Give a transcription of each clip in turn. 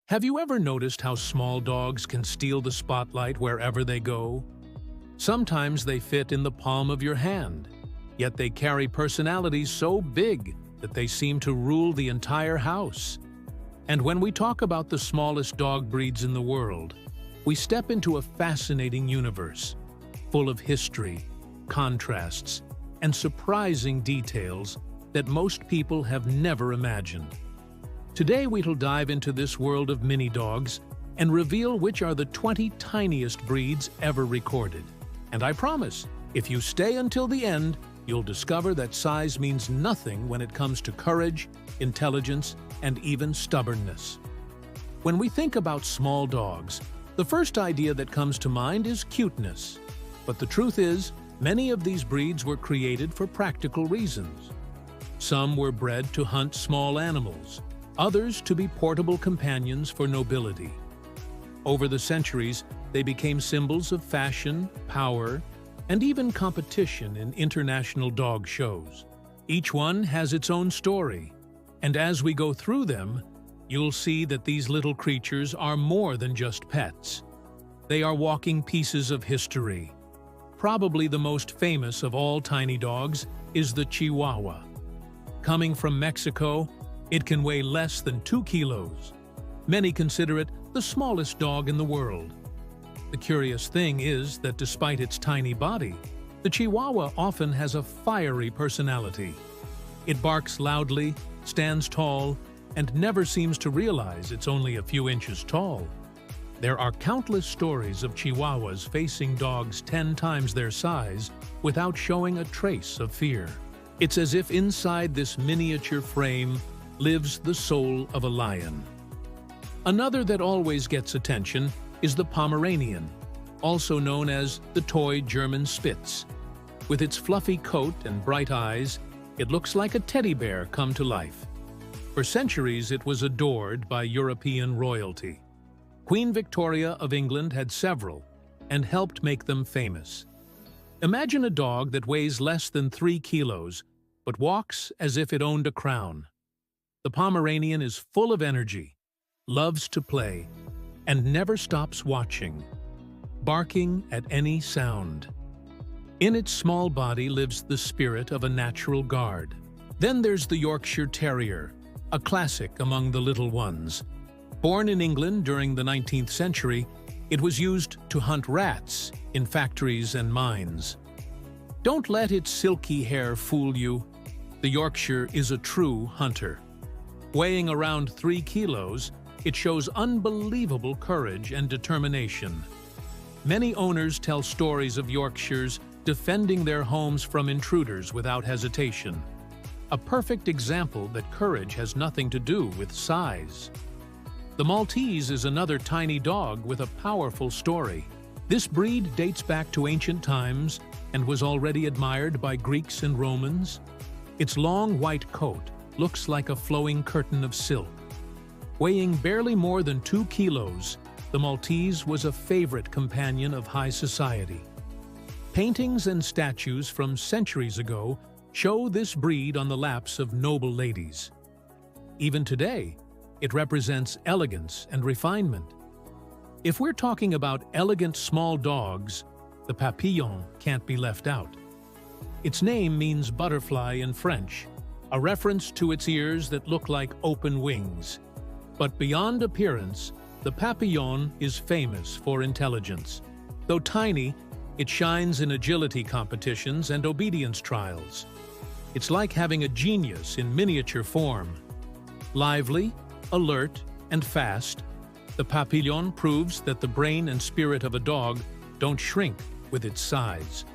Have you ever noticed how small dogs can steal the spotlight wherever they go? Sometimes they fit in the palm of your hand, yet they carry personalities so big that they seem to rule the entire house. And when we talk about the smallest dog breeds in the world, we step into a fascinating universe, full of history, contrasts, and surprising details that most people have never imagined. Today we'll dive into this world of mini dogs and reveal which are the 20 tiniest breeds ever recorded. And I promise, if you stay until the end, you'll discover that size means nothing when it comes to courage, intelligence, and even stubbornness. When we think about small dogs, the first idea that comes to mind is cuteness. But the truth is, many of these breeds were created for practical reasons. Some were bred to hunt small animals, others to be portable companions for nobility. Over the centuries, they became symbols of fashion, power, and even competition in international dog shows. Each one has its own story, and as we go through them, you'll see that these little creatures are more than just pets. They are walking pieces of history. Probably the most famous of all tiny dogs is the Chihuahua. Coming from Mexico, it can weigh less than 2 kilos. Many consider it the smallest dog in the world. The curious thing is that despite its tiny body, the Chihuahua often has a fiery personality. It barks loudly, stands tall, and never seems to realize it's only a few inches tall. There are countless stories of Chihuahuas facing dogs 10 times their size without showing a trace of fear. It's as if inside this miniature frame lives the soul of a lion. Another that always gets attention is the Pomeranian, also known as the toy German Spitz. With its fluffy coat and bright eyes, it looks like a teddy bear come to life. For centuries, it was adored by European royalty. Queen Victoria of England had several and helped make them famous. Imagine a dog that weighs less than 3 kilos, but walks as if it owned a crown. The Pomeranian is full of energy, loves to play, and never stops watching, barking at any sound. In its small body lives the spirit of a natural guard. Then there's the Yorkshire Terrier, a classic among the little ones. Born in England during the 19th century, it was used to hunt rats in factories and mines. Don't let its silky hair fool you. The Yorkshire is a true hunter. Weighing around 3 kilos, it shows unbelievable courage and determination. Many owners tell stories of Yorkshires defending their homes from intruders without hesitation. A perfect example that courage has nothing to do with size. The Maltese is another tiny dog with a powerful story. This breed dates back to ancient times and was already admired by Greeks and Romans. Its long white coat looks like a flowing curtain of silk. Weighing barely more than 2 kilos, the Maltese was a favorite companion of high society. Paintings and statues from centuries ago show this breed on the laps of noble ladies. Even today, it represents elegance and refinement. If we're talking about elegant small dogs, the Papillon can't be left out. Its name means butterfly in French, a reference to its ears that look like open wings. But beyond appearance, the Papillon is famous for intelligence. Though tiny, it shines in agility competitions and obedience trials. It's like having a genius in miniature form. Lively, alert, and fast, the Papillon proves that the brain and spirit of a dog don't shrink with its size.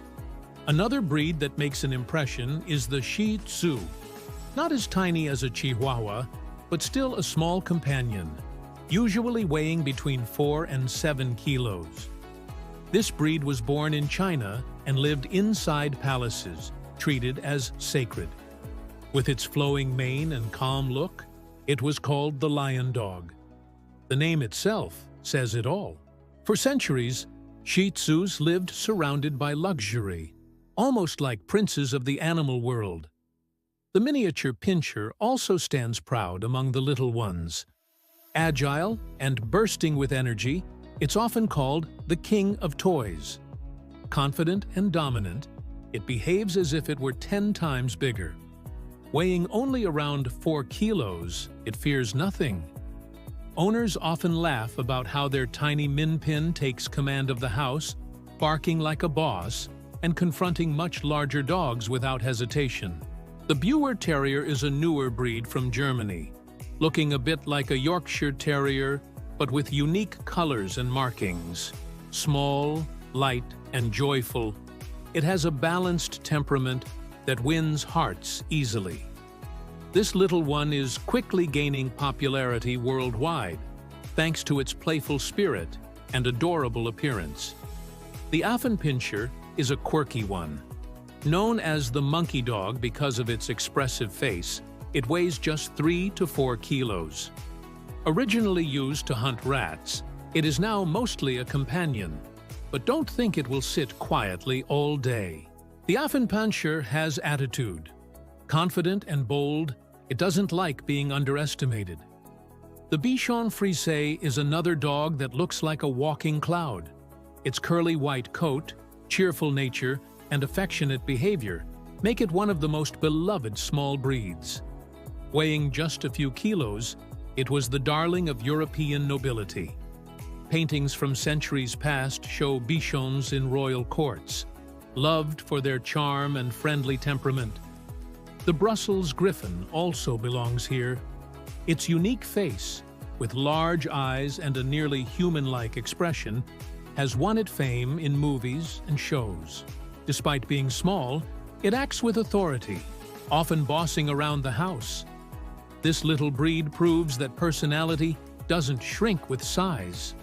Another breed that makes an impression is the Shih Tzu. Not as tiny as a Chihuahua, but still a small companion, usually weighing between 4 and 7 kilos. This breed was born in China and lived inside palaces, treated as sacred. With its flowing mane and calm look, it was called the lion dog. The name itself says it all. For centuries, Shih Tzus lived surrounded by luxury, almost like princes of the animal world. The miniature pinscher also stands proud among the little ones. Agile and bursting with energy, it's often called the king of toys. Confident and dominant, it behaves as if it were 10 times bigger. Weighing only around 4 kilos, it fears nothing. Owners often laugh about how their tiny min pin takes command of the house, barking like a boss and confronting much larger dogs without hesitation. The Buer Terrier is a newer breed from Germany, looking a bit like a Yorkshire Terrier, but with unique colors and markings. Small, light, and joyful, it has a balanced temperament that wins hearts easily. This little one is quickly gaining popularity worldwide, thanks to its playful spirit and adorable appearance. The Affenpinscher is a quirky one. Known as the monkey dog because of its expressive face, it weighs just 3 to 4 kilos. Originally used to hunt rats, it is now mostly a companion, but don't think it will sit quietly all day. The Affenpinscher has attitude. Confident and bold, it doesn't like being underestimated. The Bichon Frise is another dog that looks like a walking cloud. Its curly white coat, cheerful nature, and affectionate behavior make it one of the most beloved small breeds. Weighing just a few kilos, it was the darling of European nobility. Paintings from centuries past show Bichons in royal courts, loved for their charm and friendly temperament. The Brussels Griffon also belongs here. Its unique face, with large eyes and a nearly human-like expression, has won it fame in movies and shows. Despite being small, it acts with authority, often bossing around the house. This little breed proves that personality doesn't shrink with size.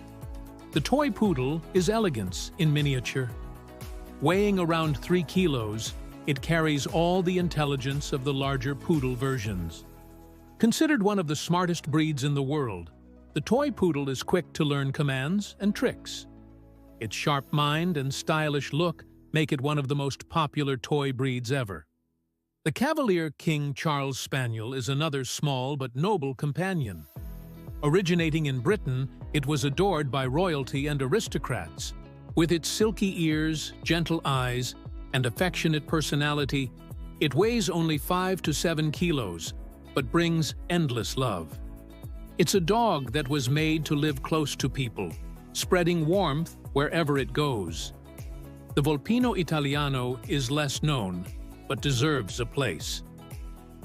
The toy poodle is elegance in miniature. Weighing around 3 kilos, it carries all the intelligence of the larger poodle versions. Considered one of the smartest breeds in the world, the toy poodle is quick to learn commands and tricks. Its sharp mind and stylish look make it one of the most popular toy breeds ever. The Cavalier King Charles Spaniel is another small but noble companion. Originating in Britain, it was adored by royalty and aristocrats. With its silky ears, gentle eyes, and affectionate personality, it weighs only 5 to 7 kilos, but brings endless love. It's a dog that was made to live close to people, spreading warmth wherever it goes. The Volpino Italiano is less known, but deserves a place.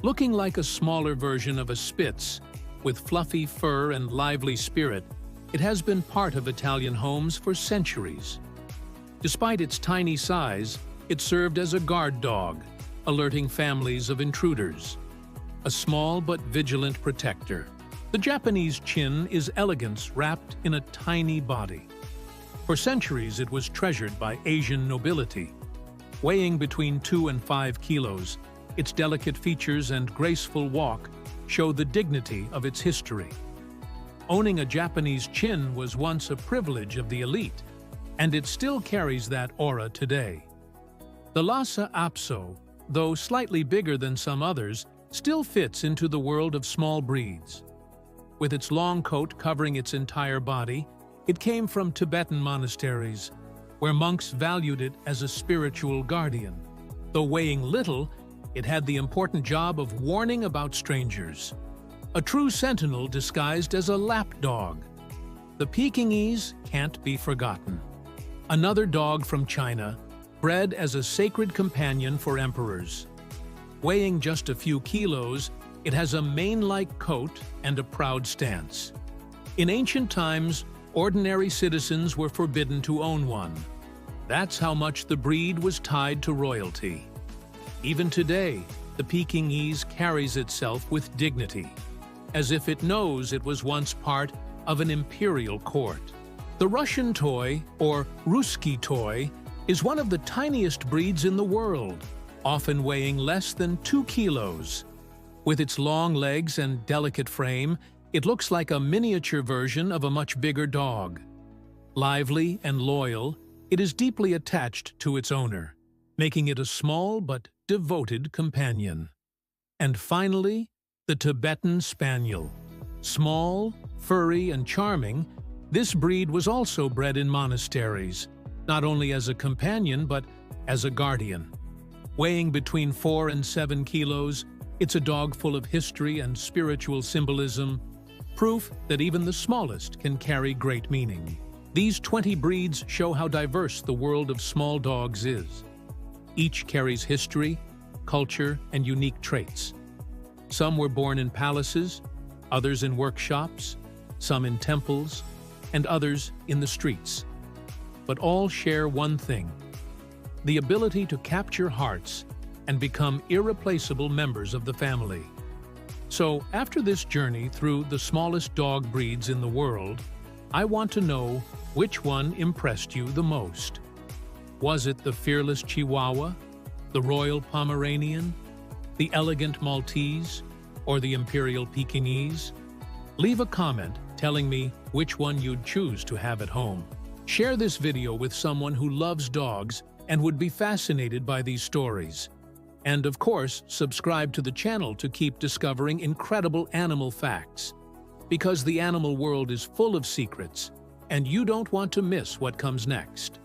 Looking like a smaller version of a Spitz, with fluffy fur and lively spirit, it has been part of Italian homes for centuries. Despite its tiny size, it served as a guard dog, alerting families of intruders. A small but vigilant protector. The Japanese chin is elegance wrapped in a tiny body. For centuries, it was treasured by Asian nobility. Weighing between 2 and 5 kilos, its delicate features and graceful walk show the dignity of its history. Owning a Japanese chin was once a privilege of the elite, and it still carries that aura today. The Lhasa Apso, though slightly bigger than some others, still fits into the world of small breeds. With its long coat covering its entire body, it came from Tibetan monasteries, where monks valued it as a spiritual guardian. Though weighing little, it had the important job of warning about strangers. A true sentinel disguised as a lapdog. The Pekingese can't be forgotten. Another dog from China, bred as a sacred companion for emperors. Weighing just a few kilos, it has a mane-like coat and a proud stance. In ancient times, ordinary citizens were forbidden to own one. That's how much the breed was tied to royalty. Even today, the Pekingese carries itself with dignity, as if it knows it was once part of an imperial court. The Russian toy, or Ruski toy, is one of the tiniest breeds in the world, often weighing less than 2 kilos. With its long legs and delicate frame, it looks like a miniature version of a much bigger dog. Lively and loyal, it is deeply attached to its owner, making it a small but devoted companion. And finally, the Tibetan Spaniel. Small, furry, and charming, this breed was also bred in monasteries, not only as a companion but as a guardian. Weighing between 4 and 7 kilos, it's a dog full of history and spiritual symbolism, proof that even the smallest can carry great meaning. These 20 breeds show how diverse the world of small dogs is. Each carries history, culture, and unique traits. Some were born in palaces, others in workshops, some in temples, and others in the streets. But all share one thing: the ability to capture hearts and become irreplaceable members of the family. So, after this journey through the smallest dog breeds in the world, I want to know which one impressed you the most. Was it the fearless Chihuahua, the Royal Pomeranian, the elegant Maltese, or the Imperial Pekingese? Leave a comment telling me which one you'd choose to have at home. Share this video with someone who loves dogs and would be fascinated by these stories. And of course, subscribe to the channel to keep discovering incredible animal facts. Because the animal world is full of secrets, and you don't want to miss what comes next.